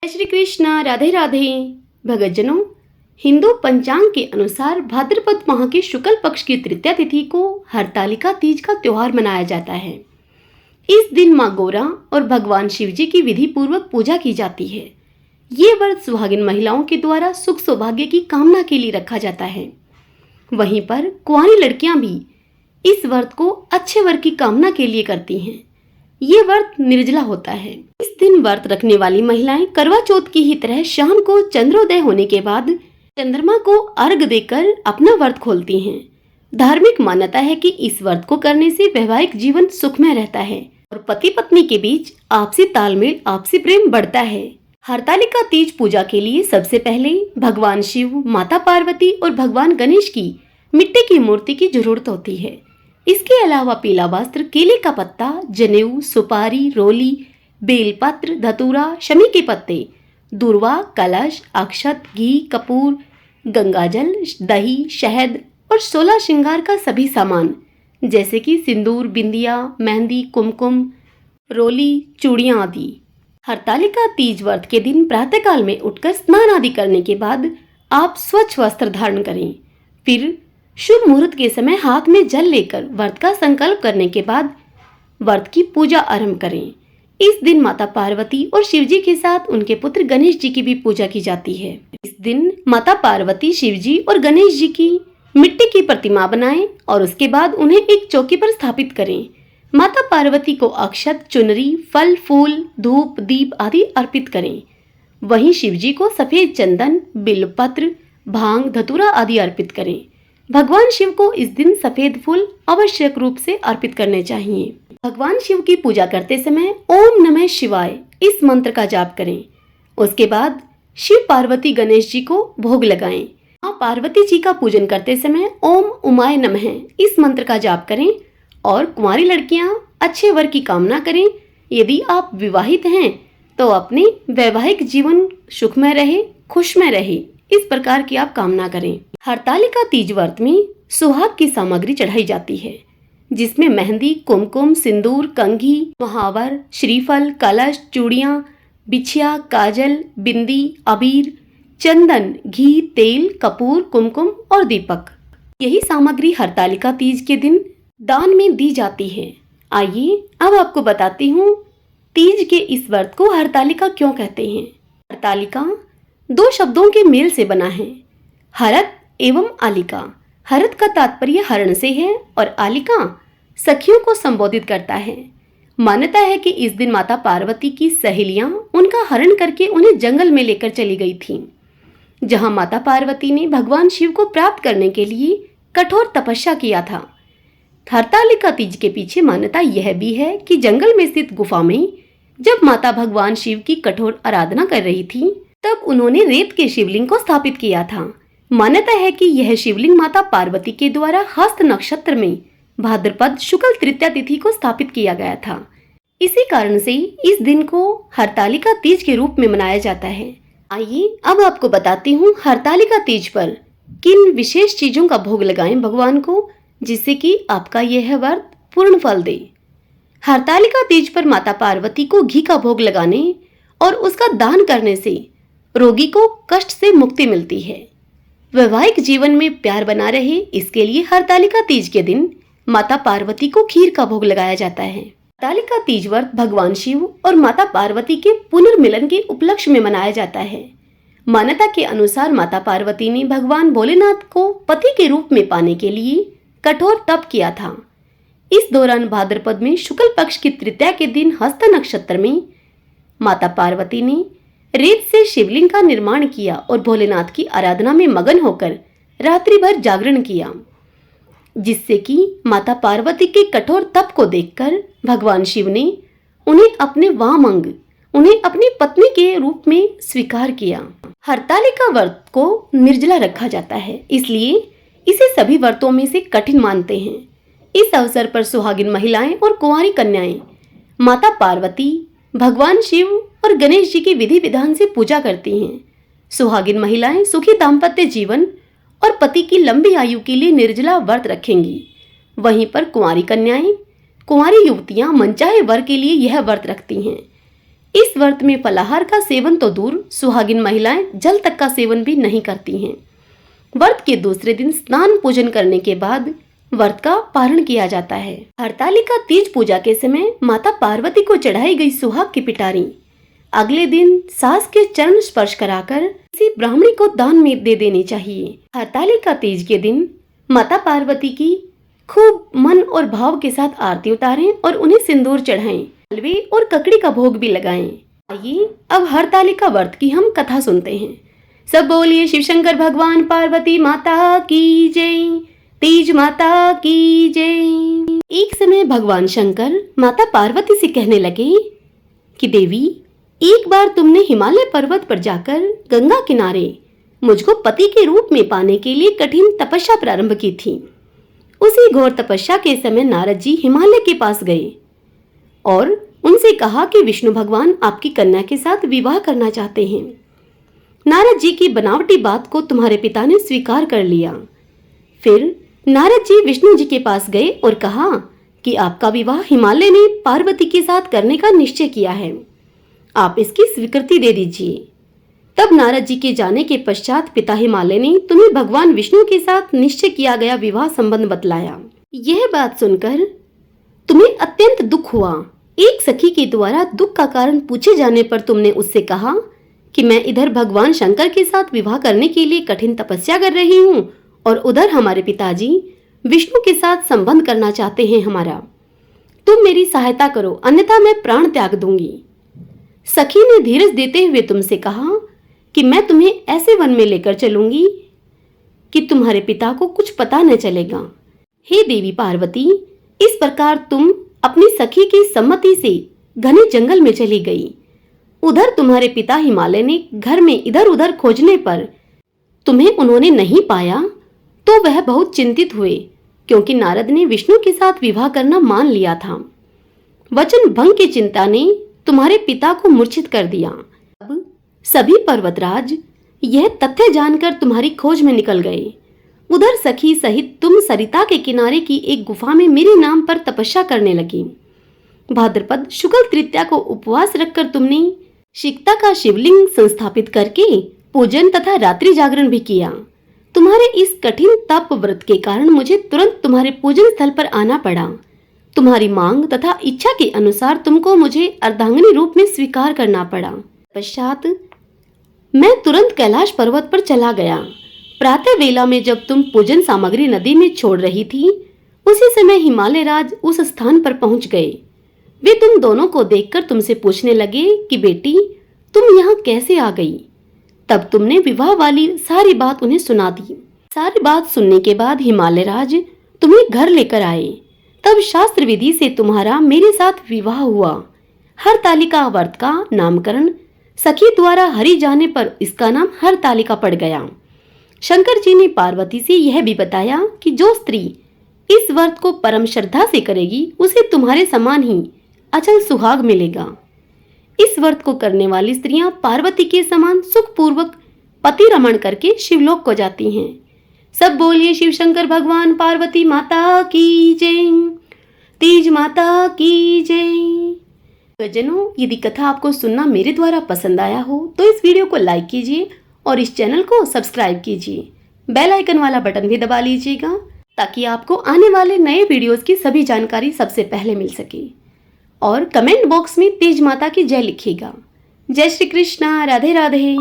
जय श्री कृष्णा। राधे राधे। भगतजनों, हिंदू पंचांग के अनुसार भाद्रपद माह के शुक्ल पक्ष की तृतीया तिथि को हरतालिका तीज का त्योहार मनाया जाता है। इस दिन मां गौरा और भगवान शिव जी की विधि पूर्वक पूजा की जाती है। ये व्रत सुहागिन महिलाओं के द्वारा सुख सौभाग्य की कामना के लिए रखा जाता है। वहीं पर कुंवारी लड़कियां भी इस व्रत को अच्छे वर की कामना के लिए करती हैं। ये व्रत निर्जला होता है। इस दिन व्रत रखने वाली महिलाएं करवा चौथ की ही तरह शाम को चंद्रोदय होने के बाद चंद्रमा को अर्घ देकर अपना व्रत खोलती हैं। धार्मिक मान्यता है कि इस व्रत को करने से वैवाहिक जीवन सुखमय रहता है और पति पत्नी के बीच आपसी तालमेल, आपसी प्रेम बढ़ता है। हरतालिका तीज पूजा के लिए सबसे पहले भगवान शिव, माता पार्वती और भगवान गणेश की मिट्टी की मूर्ति की जरूरत होती है। इसके अलावा पीला वस्त्र, केले का पत्ता, जनेऊ, सुपारी, रोली, बेलपत्र, धतूरा, शमी के पत्ते, दूर्वा, कलश, अक्षत, घी, कपूर, गंगाजल, दही, शहद और 16 श्रृंगार का सभी सामान जैसे कि सिंदूर, बिंदिया, मेहंदी, कुमकुम, रोली, चूड़ियां आदि। हरतालिका तीज व्रत के दिन प्रातःकाल में उठकर स्नान आदि करने के बाद आप स्वच्छ वस्त्र धारण करें। फिर शुभ मुहूर्त के समय हाथ में जल लेकर व्रत का संकल्प करने के बाद व्रत की पूजा आरंभ करें। इस दिन माता पार्वती और शिव जी के साथ उनके पुत्र गणेश जी की भी पूजा की जाती है। इस दिन माता पार्वती, शिव जी और गणेश जी की मिट्टी की प्रतिमा बनाएं और उसके बाद उन्हें एक चौकी पर स्थापित करें। माता पार्वती को अक्षत, चुनरी, फल फूल, धूप, दीप आदि अर्पित करें। वहीं शिव जी को सफेद चंदन, बिल्वपत्र, भांग, धतूरा आदि अर्पित करें। भगवान शिव को इस दिन सफेद फूल आवश्यक रूप से अर्पित करने चाहिए। भगवान शिव की पूजा करते समय ओम नमः शिवाय इस मंत्र का जाप करें। उसके बाद शिव, पार्वती, गणेश जी को भोग लगाएं। मां पार्वती जी का पूजन करते समय ओम उमाय नमः इस मंत्र का जाप करें और कुंवारी लड़कियां अच्छे वर की कामना करें। यदि आप विवाहित हैं तो अपने वैवाहिक जीवन सुखमय रहे, खुशमय रहे, इस प्रकार की आप कामना करें। हरतालिका तीज व्रत में सुहाग की सामग्री चढ़ाई जाती है, जिसमें मेहंदी, कुमकुम, सिंदूर, कंघी, महावर, श्रीफल, कलश, चूड़ियां, बिछिया, काजल, बिंदी, अबीर, चंदन, घी, तेल, कपूर, कुमकुम और दीपक, यही सामग्री हरतालिका तीज के दिन दान में दी जाती है। आइए अब आपको बताती हूँ तीज के इस व्रत को हरतालिका क्यों कहते हैं। हरतालिका 2 शब्दों के मेल से बना है, हरत एवं आलिका। हरत का तात्पर्य हरण से है और आलिका सखियों को संबोधित करता है। मान्यता है कि इस दिन माता पार्वती की सहेलियां उनका हरण करके उन्हें जंगल में लेकर चली गई थीं, जहां माता पार्वती ने भगवान शिव को प्राप्त करने के लिए कठोर तपस्या किया था। हरतालिका तीज के पीछे मान्यता यह भी है कि जंगल में स्थित गुफा में जब माता भगवान शिव की कठोर आराधना कर रही थी, तब उन्होंने रेत के शिवलिंग को स्थापित किया था। मान्यता है कि यह शिवलिंग माता पार्वती के द्वारा हस्त नक्षत्र में भाद्रपद शुक्ल तृतीया तिथि को स्थापित किया गया था। इसी कारण से इस दिन को हरतालिका तीज के रूप में मनाया जाता है। आइए अब आपको बताती हूँ हरतालिका तीज पर किन विशेष चीजों का भोग लगाएं भगवान को, जिससे कि आपका यह व्रत पूर्ण फल दे। हरतालिका तीज पर माता पार्वती को घी का भोग लगाने और उसका दान करने से रोगी को कष्ट से मुक्ति मिलती है। वैवाहिक जीवन में प्यार बना रहे, इसके लिए हरतालिका तीज के दिन माता पार्वती को खीर का भोग लगाया जाता है। हरतालिका तीज व्रत भगवान शिव और माता पार्वती के पुनर्मिलन के उपलक्ष्य में मनाया जाता है। मान्यता के अनुसार माता पार्वती ने भगवान भोलेनाथ को पति के रूप में पाने के लिए कठोर तप किया था। इस दौरान भाद्रपद में शुक्ल पक्ष की तृतीया के दिन हस्त नक्षत्र में माता पार्वती ने रेत से शिवलिंग का निर्माण किया और भोलेनाथ की आराधना में मगन होकर रात्रि भर जागरण किया, जिससे कि माता पार्वती के कठोर तप को देखकर भगवान शिव ने उन्हें अपने वामंग, उन्हें अपनी पत्नी के रूप में स्वीकार किया। हरतालिका व्रत को निर्जला रखा जाता है, इसलिए इसे सभी व्रतों में से कठिन मानते हैं। इस अवसर पर सुहागिन महिलाएं और कुंवारी कन्याएं माता पार्वती, भगवान शिव और गणेश जी की विधि विधान से पूजा करती हैं। सुहागिन महिलाएं सुखी दाम्पत्य जीवन और पति की लंबी आयु के लिए निर्जला व्रत रखेंगी। वहीं पर कुंवारी कन्याएं, कुंवारी युवतियां मनचाहे वर के लिए यह व्रत रखती हैं। इस व्रत में फलाहार का सेवन तो दूर, सुहागिन महिलाएं जल तक का सेवन भी नहीं करती हैं। व्रत के दूसरे दिन स्नान पूजन करने के बाद व्रत का पारण किया जाता है। हरतालिका तीज पूजा के समय माता पार्वती को चढ़ाई गई सुहाग की पिटारी अगले दिन सास के चरण स्पर्श कराकर किसी ब्राह्मणी को दान में दे देनी चाहिए। हरतालिका तीज के दिन माता पार्वती की खूब मन और भाव के साथ आरती उतारें और उन्हें सिंदूर चढ़ाएं, हलवे और ककड़ी का भोग भी लगाएं। आइए अब हरतालिका व्रत की हम कथा सुनते हैं। सब बोलिए शिव शंकर भगवान पार्वती माता की जय, तीज माता की जय। एक समय भगवान शंकर माता पार्वती से कहने लगे कि देवी, एक बार तुमने हिमालय पर्वत पर जाकर गंगा किनारे मुझको पति के रूप में पाने के लिए कठिन तपस्या प्रारंभ की थी। उसी घोर तपस्या के समय नारद जी हिमालय के पास गए और उनसे कहा कि विष्णु भगवान आपकी कन्या के साथ विवाह करना चाहते हैं। नारद जी की बनावटी बात को तुम्हारे पिता ने स्वीकार कर लिया। फिर नारद जी विष्णु जी के पास गए और कहा कि आपका विवाह हिमालय ने पार्वती के साथ करने का निश्चय किया है, आप इसकी स्वीकृति दे दीजिए। तब नारद जी के जाने के पश्चात पिता हिमालय ने तुम्हें भगवान विष्णु के साथ निश्चय किया गया विवाह संबंध बतलाया। यह बात सुनकर तुम्हें अत्यंत दुख हुआ। एक सखी के द्वारा दुख का कारण पूछे जाने पर तुमने उससे कहा कि मैं इधर भगवान शंकर के साथ विवाह करने के लिए कठिन तपस्या कर रही हूँ और उधर हमारे पिताजी विष्णु के साथ संबंध करना चाहते हैं हमारा। तुम मेरी सहायता करो, अन्यथा मैं प्राण त्याग दूंगी। सखी ने धीरज देते हुए तुमसे कहा कि मैं तुम्हें ऐसे वन में लेकर चलूंगी कि तुम्हारे पिता को कुछ पता न चलेगा। हे देवी पार्वती, इस प्रकार तुम अपनी सखी की सम्मति से घने जंगल में चली गई। उधर तुम्हारे पिता हिमालय ने घर में इधर उधर खोजने पर तुम्हें उन्होंने नहीं पाया तो वह बहुत चिंतित हुए, क्योंकि नारद ने विष्णु के साथ विवाह करना मान लिया था। वचन भंग की चिंता ने तुम्हारे पिता को मूर्छित कर दिया। अब सभी पर्वतराज यह तथ्य जानकर तुम्हारी खोज में निकल गए। उधर सखी सहित तुम सरिता के किनारे की एक गुफा में मेरे नाम पर तपस्या करने लगी। भाद्रपद शुक्ल तृतीया को उपवास रखकर तुमने शिक्ता का शिवलिंग संस्थापित करके पूजन तथा रात्रि जागरण भी किया। तुम्हारे इस कठिन तप व्रत के कारण मुझे तुरंत तुम्हारे पूजन स्थल पर आना पड़ा। तुम्हारी मांग तथा इच्छा के अनुसार तुमको मुझे अर्धांगिनी रूप में स्वीकार करना पड़ा। पश्चात मैं तुरंत कैलाश पर्वत पर चला गया। प्रातः वेला में जब तुम पूजन सामग्री नदी में छोड़ रही थी, उसी समय हिमालय राज उस स्थान पर पहुंच गए। वे तुम दोनों को देखकर तुमसे पूछने लगे कि बेटी, तुम यहाँ कैसे आ गई? तब तुमने विवाह वाली सारी बात उन्हें सुना दी। सारी बात सुनने के बाद हिमालय राज तुम्हें घर लेकर आए। तब शास्त्र विधि से तुम्हारा मेरे साथ विवाह हुआ। हरतालिका व्रत का नामकरण सखी द्वारा हरि जाने पर इसका नाम हरतालिका पड़ गया। शंकर जी ने पार्वती से यह भी बताया कि जो स्त्री इस व्रत को परम श्रद्धा से करेगी उसे तुम्हारे समान ही अचल सुहाग मिलेगा। इस व्रत को करने वाली स्त्रियां पार्वती के समान सुखपूर्वक पति रमण करके शिवलोक को जाती हैं। सब बोलिए शिव शंकर भगवान पार्वती माता की जय, तीज माता की जय। जनों, यदि कथा आपको सुनना मेरे द्वारा पसंद आया हो तो इस वीडियो को लाइक कीजिए और इस चैनल को सब्सक्राइब कीजिए। बेल आइकन वाला बटन भी दबा लीजिएगा ताकि आपको आने वाले नए वीडियोस की सभी जानकारी सबसे पहले मिल सके। और कमेंट बॉक्स में तीज माता की जय लिखिएगा। जय श्री कृष्णा, राधे राधे।